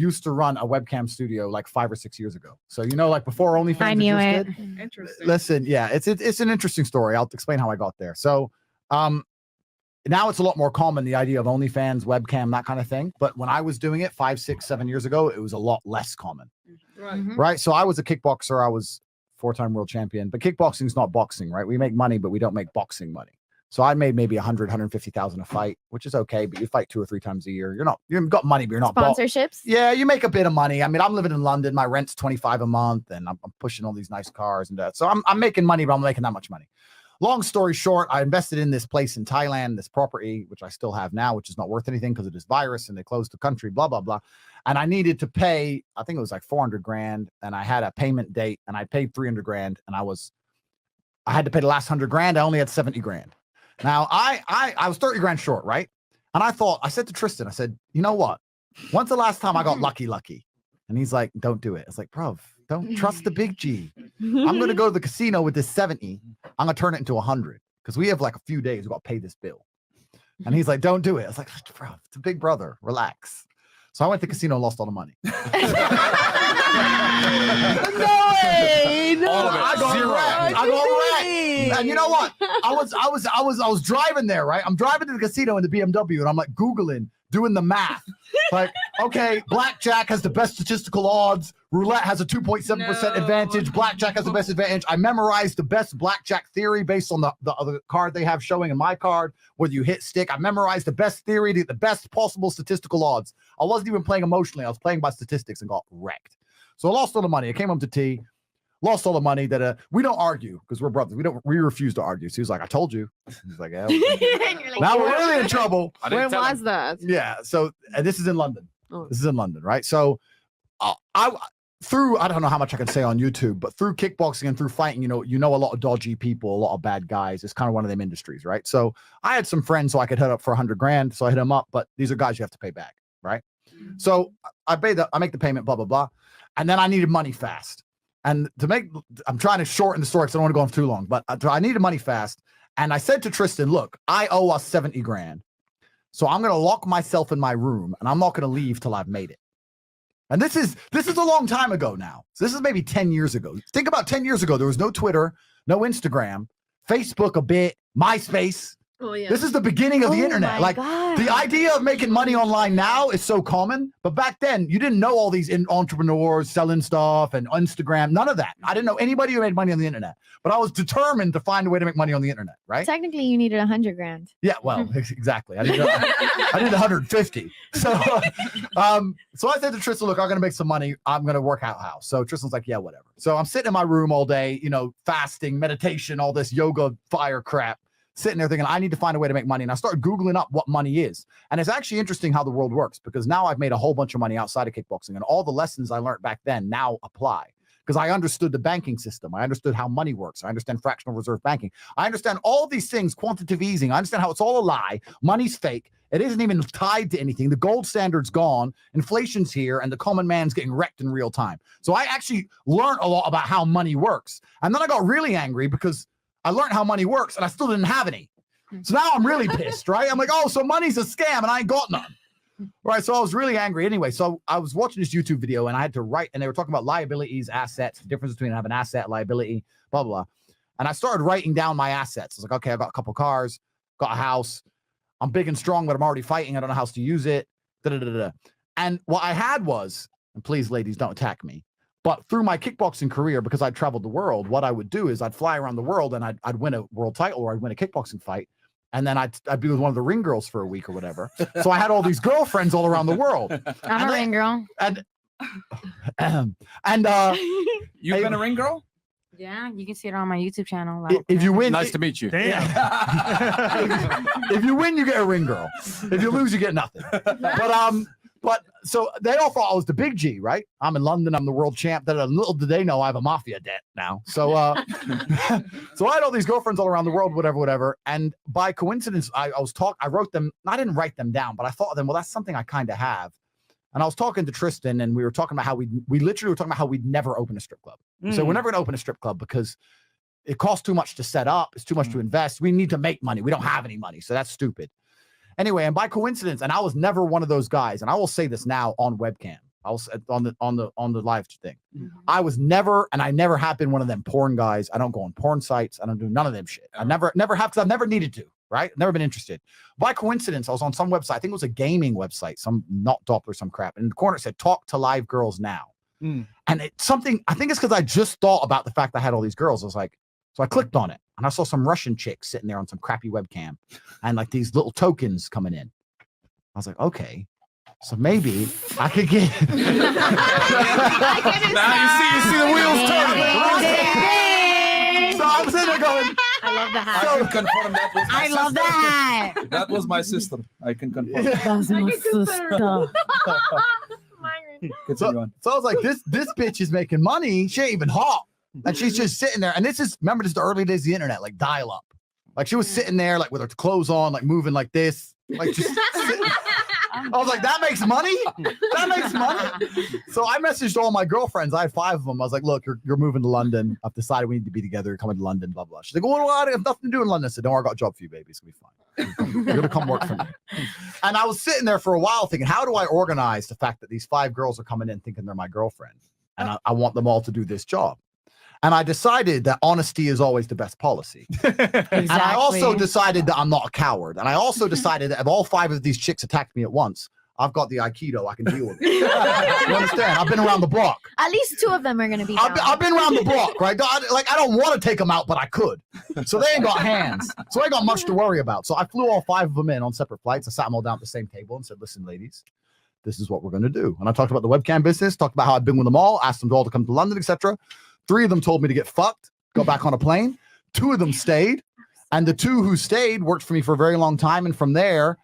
used to run a webcam studio like 5 or 6 years ago. So, like before OnlyFans I knew it. existed. Interesting. Listen, yeah, it's an interesting story. I'll explain how I got there. So, now it's a lot more common, the idea of OnlyFans, webcam, that kind of thing. But when I was doing it 5, 6, 7 years ago, it was a lot less common. Right. Right. So I was a kickboxer. I was 4-time world champion, but kickboxing is not boxing, right? We make money, but we don't make boxing money. So I made maybe 150,000 a fight, which is okay, but you fight 2 or 3 times a year. You've got money, but you're not Sponsorships. yeah, you make a bit of money. I mean, I'm living in London. My rent's 25 a month, and I'm pushing all these nice cars and that. So I'm making money, but I'm making that much money. Long story short, I invested in this place in Thailand, this property, which I still have now, which is not worth anything because it is virus and they closed the country, blah, blah, blah. And I needed to pay, I think it was like 400 grand. And I had a payment date and I paid 300 grand. And I had to pay the last 100 grand. I only had 70 grand. Now I was 30 grand short, right? And I said to Tristan, I said, you know what? When's the last time I got lucky? And he's like, don't do it. It's like, bro, don't trust the big G. I'm going to go to the casino with this 70. I'm going to turn it into 100 because we have like a few days. We got to pay this bill. And he's like, don't do it. I was like, bro, it's a big brother. Relax. So I went to the casino and lost all the money. No way. No. All of it. I got wrecked. And you know what? I was driving there, right? I'm driving to the casino in the BMW and I'm like Googling, doing the math. Like, okay, blackjack has the best statistical odds. Roulette has a 2.7% advantage. Blackjack has the best advantage. I memorized the best blackjack theory based on the other card they have showing in my card, whether you hit stick. I memorized the best theory, the best possible statistical odds. I wasn't even playing emotionally. I was playing by statistics and got wrecked. So I lost all the money. I came home to T, lost all the money. That we don't argue because we're brothers. We refuse to argue. So he was like, I told you. He's like, yeah. Like, now we're really in trouble. Where was that? Yeah. So this is in London. Oh. This is in London, right? So I don't know how much I can say on YouTube, but through kickboxing and through fighting, you know a lot of dodgy people, a lot of bad guys. It's kind of one of them industries, right? So I had some friends so I could hit up for 100 grand. So I hit them up, but these are guys you have to pay back, right? So I make the payment, blah, blah, blah. And then I needed money fast. And I'm trying to shorten the story because I don't want to go on for too long, but I needed money fast. And I said to Tristan, look, I owe us 70 grand. So I'm going to lock myself in my room and I'm not going to leave till I've made it. And this is a long time ago now. So this is maybe 10 years ago. Think about 10 years ago. There was no Twitter, no Instagram, Facebook a bit, MySpace. Oh, yeah. This is the beginning of the internet. Like the idea of making money online now is so common, but back then you didn't know all these entrepreneurs selling stuff and Instagram, none of that. I didn't know anybody who made money on the internet, but I was determined to find a way to make money on the internet, right? Technically, you needed 100 grand. Yeah, well, exactly. I needed 150. So, so I said to Tristan, look, I'm going to make some money. I'm going to work out how. So Tristan's like, yeah, whatever. So I'm sitting in my room all day, fasting, meditation, all this yoga, fire crap. Sitting there thinking, I need to find a way to make money. And I started Googling up what money is. And it's actually interesting how the world works because now I've made a whole bunch of money outside of kickboxing and all the lessons I learned back then now apply because I understood the banking system. I understood how money works. I understand fractional reserve banking. I understand all these things, quantitative easing. I understand how it's all a lie. Money's fake. It isn't even tied to anything. The gold standard's gone. Inflation's here and the common man's getting wrecked in real time. So I actually learned a lot about how money works. And then I got really angry because I learned how money works and I still didn't have any. So now I'm really pissed, right? I'm like, oh, so money's a scam and I ain't got none. Right. So I was really angry anyway. So I was watching this YouTube video and I had to write, and they were talking about liabilities, assets, the difference between having an asset, liability, blah, blah, blah. And I started writing down my assets. I was like, okay, I got a couple cars, got a house. I'm big and strong, but I'm already fighting. I don't know how else to use it. Da, da, da, da. And what I had was, and please, ladies, don't attack me. But through my kickboxing career, because I'd traveled the world, what I would do is I'd fly around the world and I'd win a world title or I'd win a kickboxing fight. And then I'd be with one of the ring girls for a week or whatever. So I had all these girlfriends all around the world. I'm a ring girl. And You've been a ring girl? Yeah, you can see it on my YouTube channel. If you win, Nice to meet you. Damn. If you win, you get a ring girl. If you lose, you get nothing. But so they all thought I was the big G, right? I'm in London. I'm the world champ. That little did they know I have a mafia debt now. So, so I had all these girlfriends all around the world, whatever. And by coincidence, I wrote them. I didn't write them down, but I thought of them. Well, that's something I kind of have. And I was talking to Tristan, and we were talking about how we literally were talking about how we'd never open a strip club. So we're never going to open a strip club because it costs too much to set up. It's too much to invest. We need to make money. We don't have any money, so that's stupid. Anyway, and by coincidence, and I was never one of those guys, and I will say this now on webcam, I was on the live thing. Mm-hmm. I was never, and I never have been one of them porn guys. I don't go on porn sites. I don't do none of them shit. I never have, because I've never needed to, right? Never been interested. By coincidence, I was on some website. I think it was a gaming website, some not Doppler, some crap. And in the corner it said, talk to live girls now. And it's something, I think it's because I just thought about the fact I had all these girls. I was like, so I clicked on it and I saw some Russian chicks sitting there on some crappy webcam and like these little tokens coming in. I was like, okay, so maybe I could get. Now you see the wheels turning. So I'm sitting there going, I love the I hat. can confirm that was my I love sister. that. That was my sister. I can confirm. That's my sister. Continue on. so I was like, this bitch is making money. She ain't even hot. And she's just sitting there. And remember, this is the early days of the internet, like dial up. Like she was sitting there, like with her clothes on, like moving like this, like just sitting. I was like, that makes money? That makes money? So I messaged all my girlfriends. I had 5 of them. I was like, look, you're moving to London. I've decided we need to be together. You're coming to London, blah, blah. She's like, well, I have nothing to do in London. I said, don't worry, I got a job for you, baby. It's going to be fine. You're going to come work for me. And I was sitting there for a while thinking, how do I organize the fact that these 5 girls are coming in thinking they're my girlfriend? And I want them all to do this job. And I decided that honesty is always the best policy. Exactly. And I also decided that I'm not a coward. And I also decided that if all 5 of these chicks attacked me at once, I've got the Aikido. I can deal with it. You understand? I've been around the block. At least 2 of them are going to be I've been around the block, right? I don't want to take them out, but I could. So they ain't got hands. So I ain't got much to worry about. So I flew all 5 of them in on separate flights. I sat them all down at the same table and said, listen, ladies, this is what we're going to do. And I talked about the webcam business, talked about how I've been with them all, asked them all to come to London, etc. 3 of them told me to get fucked, go back on a plane. 2 of them stayed. And the 2 who stayed worked for me for a very long time. And from there,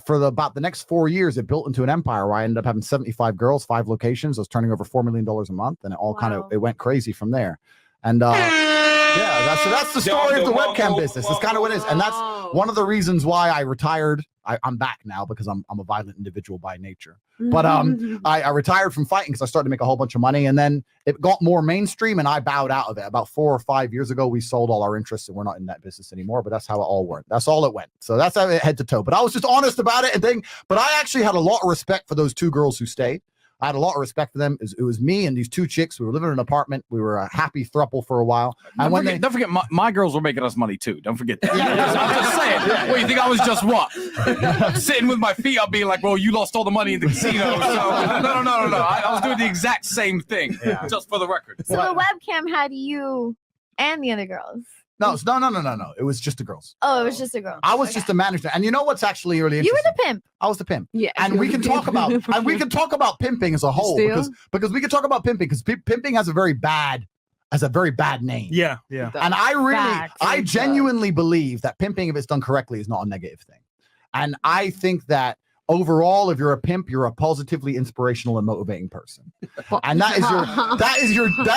for about the next 4 years, it built into an empire where I ended up having 75 girls, 5 locations. I was turning over $4 million a month. And it all it went crazy from there. And yeah, that's the story of the webcam business. It's kind of what it is. And that's one of the reasons why I retired. I'm back now because I'm a violent individual by nature. But I retired from fighting because I started to make a whole bunch of money, and then it got more mainstream and I bowed out of it. About 4 or 5 years ago, we sold all our interests and we're not in that business anymore, but that's how it all worked. That's all it went. So that's how it head to toe. But I was just honest about it but I actually had a lot of respect for those 2 girls who stayed. I had a lot of respect for them. It was me and these 2 chicks. We were living in an apartment. We were a happy throuple for a while. And Don't forget, my girls were making us money too. Don't forget that. I'm just saying. Well, you think I was just what? Sitting with my feet up being like, well, you lost all the money in the casino. So no. I was doing the exact same thing, just for the record. So the webcam had you and the other girls. No. It was just the girls. Oh, it was just a girl. I was just a manager. And you know what's actually really You interesting? were the pimp. I was the pimp. Yeah. And we can talk about pimping as a whole because we can talk about pimping because pimping has a very bad name. Yeah. And I genuinely believe that pimping, if it's done correctly, is not a negative thing. And I think that overall, if you're a pimp, you're a positively inspirational and motivating person. And that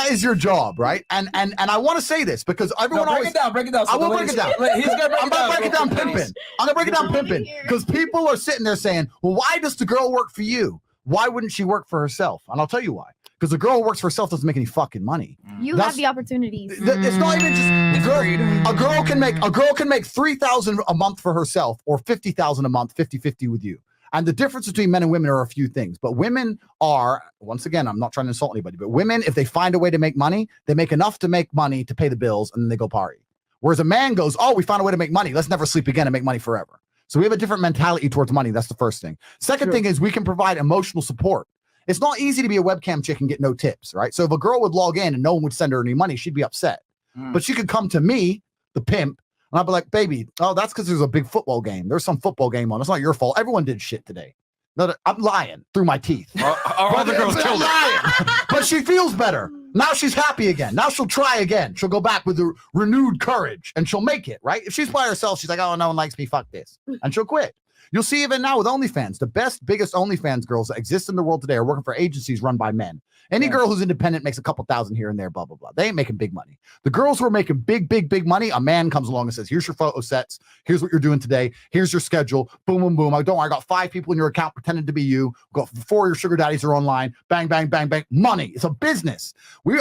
is your job, right? And I want to say this because everyone break it down. I will break it down. I'm gonna break it down pimping. I'm gonna break it down pimping because people are sitting there saying, well, why does the girl work for you? Why wouldn't she work for herself? And I'll tell you why. Because the girl who works for herself doesn't make any fucking money. You have the opportunities. It's not even just a girl can make $3,000 a month for herself or $50,000 a month, 50-50 with you. And the difference between men and women are a few things. But women are, once again, I'm not trying to insult anybody, but women, if they find a way to make money, they make enough to make money to pay the bills and then they go party. Whereas a man goes, oh, we found a way to make money. Let's never sleep again and make money forever. So we have a different mentality towards money. That's the first thing. Second thing is we can provide emotional support. It's not easy to be a webcam chick and get no tips, right? So if a girl would log in and no one would send her any money, she'd be upset. But she could come to me, the pimp, and I'd be like, baby, oh, that's because there's a big football game. There's some football game on. It's not your fault. Everyone did shit today. No, I'm lying through my teeth. Our other girls killed it. But she feels better. Now she's happy again. Now she'll try again. She'll go back with renewed courage and she'll make it, right? If she's by herself, she's like, oh, no one likes me. Fuck this. And she'll quit. You'll see even now with OnlyFans, the biggest OnlyFans girls that exist in the world today are working for agencies run by men. Any girl who's independent makes a couple thousand here and there, blah, blah, blah. They ain't making big money. The girls who are making big money, a man comes along and says, here's your photo sets. Here's what you're doing today. Here's your schedule. Boom, boom, boom. Don't worry, I got 5 people in your account pretending to be you. Got 4 of your sugar daddies are online. Bang, bang, bang, bang. Money. It's a business.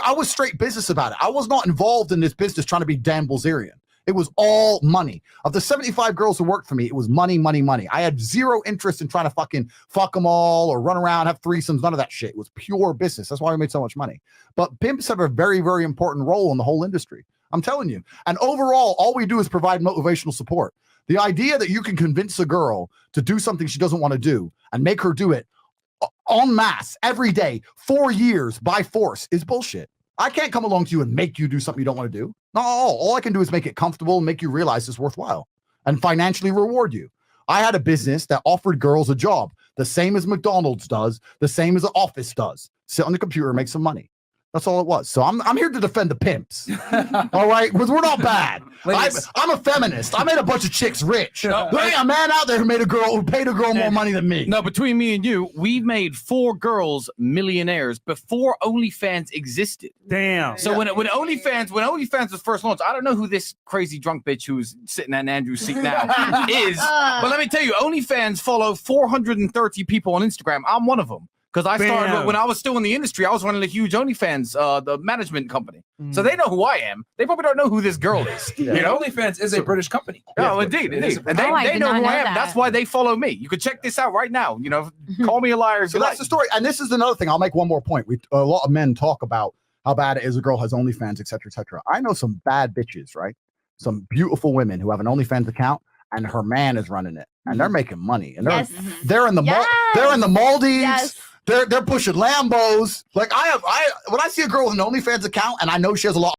I was straight business about it. I was not involved in this business trying to be Dan Bilzerian. It was all money. Of the 75 girls who worked for me, it was money, money, money. I had zero interest in trying to fucking fuck them all or run around, have threesomes, none of that shit. It was pure business. That's why we made so much money. But pimps have a very, very important role in the whole industry. I'm telling you. And overall, all we do is provide motivational support. The idea that you can convince a girl to do something she doesn't want to do and make her do it en masse every day, 4 years by force is bullshit. I can't come along to you and make you do something you don't want to do. No, all I can do is make it comfortable and make you realize it's worthwhile and financially reward you. I had a business that offered girls a job, the same as McDonald's does, the same as an office does. Sit on the computer and make some money. That's all it was. So I'm here to defend the pimps. All right? Because we're not bad. I'm a feminist. I made a bunch of chicks rich. There ain't a man out there who paid a girl more money than me. No, between me and you, we made 4 girls millionaires before OnlyFans existed. Damn. So when OnlyFans was first launched, I don't know who this crazy drunk bitch who's sitting at Andrew's seat now is. But let me tell you, OnlyFans follow 430 people on Instagram. I'm one of them. Because I started when I was still in the industry, I was running a huge OnlyFans, the management company. So they know who I am. They probably don't know who this girl is. You know, OnlyFans is a British company. No, indeed. And they know who I am. That's why they follow me. You can check this out right now. You know, call me a liar. So that's the story. And this is another thing. I'll make one more point. A lot of men talk about how bad it is a girl has OnlyFans, et cetera, et cetera. I know some bad bitches, right? Some beautiful women who have an OnlyFans account and her man is running it and they're making money. And they're in the they're in the Maldives. Yes. They're pushing Lambos. Like when I see a girl with an OnlyFans account and I know she has a lot